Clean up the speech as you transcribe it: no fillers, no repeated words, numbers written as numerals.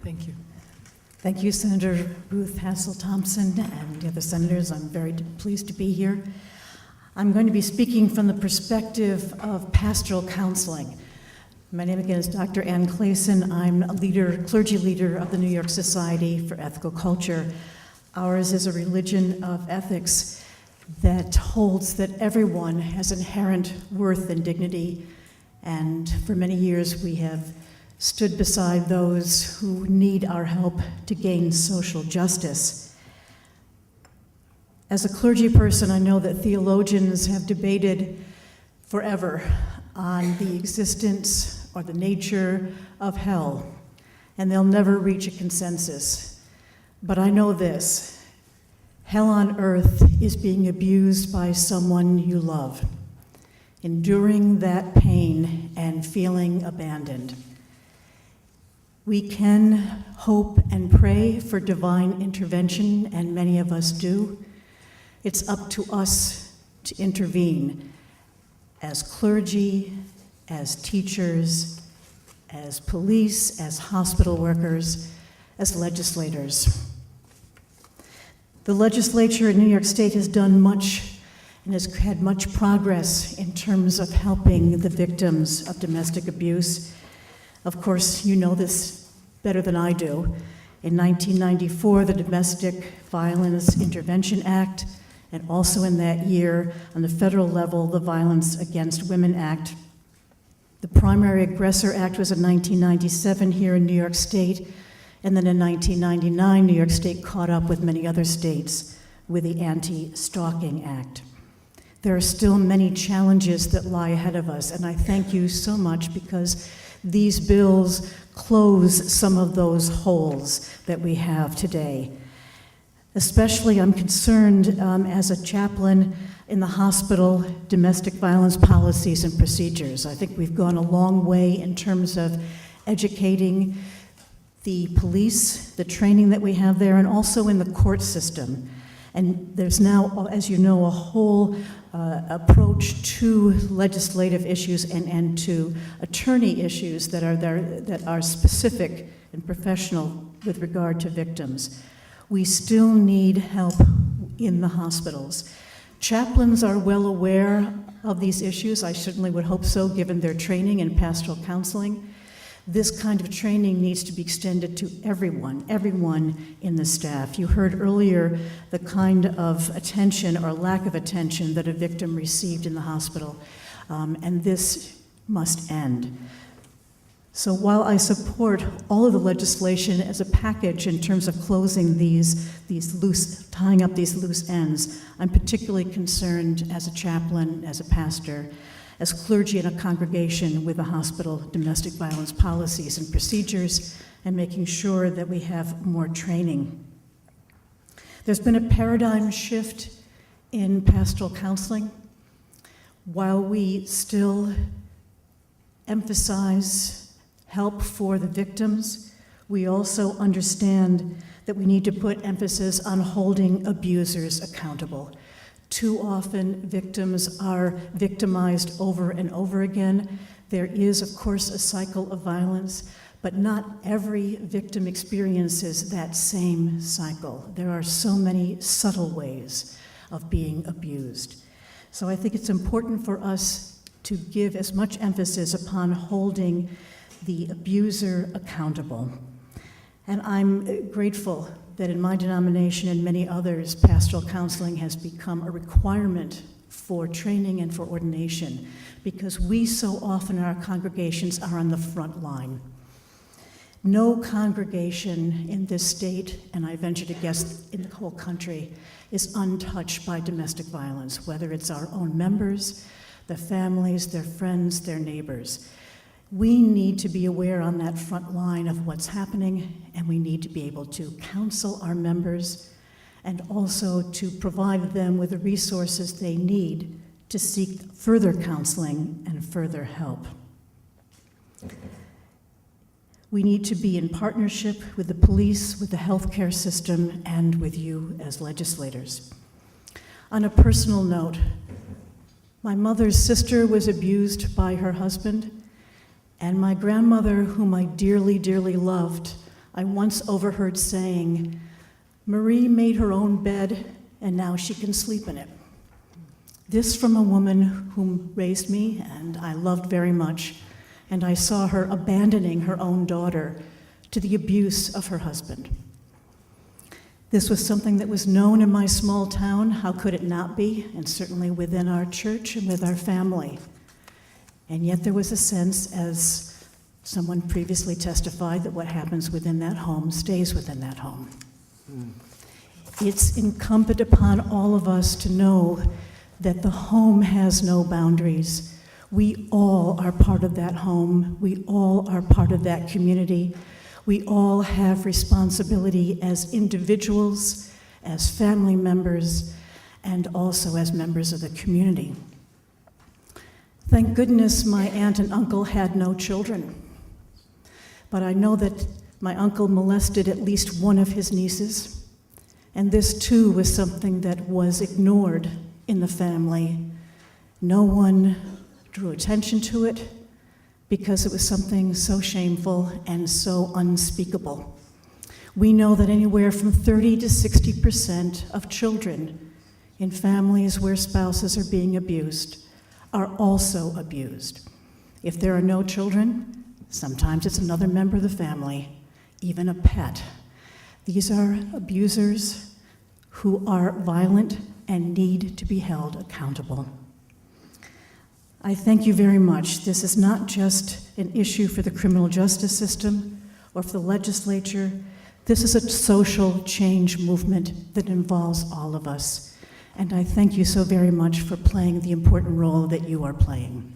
Thank you. Thank you, Senator Ruth Hassel Thompson and the other senators. I'm very pleased to be here. I'm going to be speaking from the perspective of pastoral counseling. My name again is Dr. Ann Klaeysen. I'm a clergy leader of the New York Society for Ethical Culture. Ours is a religion of ethics that holds that everyone has inherent worth and dignity, and for many years we have stood beside those who need our help to gain social justice. As a clergy person, I know that theologians have debated forever on the existence or the nature of hell, and they'll never reach a consensus. But I know this: hell on earth is being abused by someone you love, enduring that pain and feeling abandoned. We can hope and pray for divine intervention, and many of us do. It's up to us to intervene as clergy, as teachers, as police, as hospital workers, as legislators. The legislature in New York State has done much and has had much progress in terms of helping the victims of domestic abuse. Of course, you know this better than I do. In 1994, the Domestic Violence Intervention Act, and also in that year, on the federal level, the Violence Against Women Act. The Primary Aggressor Act was in 1997 here in New York State, and then in 1999, New York State caught up with many other states with the Anti-Stalking Act. There are still many challenges that lie ahead of us, and I thank you so much because these bills close some of those holes that we have today. Especially, I'm concerned as a chaplain in the hospital, domestic violence policies and procedures. I think we've gone a long way in terms of educating the police, the training that we have there, and also in the court system. And there's now, as you know, a whole approach to legislative issues and to attorney issues that are there, that are specific and professional with regard to victims. We still need help in the hospitals. Chaplains are well aware of these issues. I certainly would hope so, given their training in pastoral counseling. This kind of training needs to be extended to everyone in the staff. You heard earlier the kind of attention or lack of attention that a victim received in the hospital, and this must end. So while I support all of the legislation as a package in terms of closing tying up these loose ends, I'm particularly concerned as a chaplain, as a pastor, as clergy in a congregation with the hospital domestic violence policies and procedures, and making sure that we have more training. There's been a paradigm shift in pastoral counseling. While we still emphasize help for the victims, we also understand that we need to put emphasis on holding abusers accountable. Too often, victims are victimized over and over again. There is, of course, a cycle of violence, but not every victim experiences that same cycle. There are so many subtle ways of being abused. So I think it's important for us to give as much emphasis upon holding the abuser accountable. And I'm grateful that in my denomination and many others, pastoral counseling has become a requirement for training and for ordination, because we so often in our congregations are on the front line. No congregation in this state, and I venture to guess in the whole country, is untouched by domestic violence, whether it's our own members, the families, their friends, their neighbors. We need to be aware on that front line of what's happening, and we need to be able to counsel our members and also to provide them with the resources they need to seek further counseling and further help. We need to be in partnership with the police, with the healthcare system, and with you as legislators. On a personal note, my mother's sister was abused by her husband, and my grandmother, whom I dearly, dearly loved, I once overheard saying, "Marie made her own bed, and now she can sleep in it." This from a woman whom raised me and I loved very much, and I saw her abandoning her own daughter to the abuse of her husband. This was something that was known in my small town. How could it not be? And certainly within our church and with our family. And yet there was a sense, as someone previously testified, that what happens within that home stays within that home. It's incumbent upon all of us to know that the home has no boundaries. We all are part of that home. We all are part of that community. We all have responsibility as individuals, as family members, and also as members of the community. Thank goodness my aunt and uncle had no children. But I know that my uncle molested at least one of his nieces, and this too was something that was ignored in the family. No one drew attention to it because it was something so shameful and so unspeakable. We know that anywhere from 30 to 60% of children in families where spouses are being abused are also abused. If there are no children, sometimes it's another member of the family, even a pet. These are abusers who are violent and need to be held accountable. I thank you very much. This is not just an issue for the criminal justice system or for the legislature. This is a social change movement that involves all of us. And I thank you so very much for playing the important role that you are playing.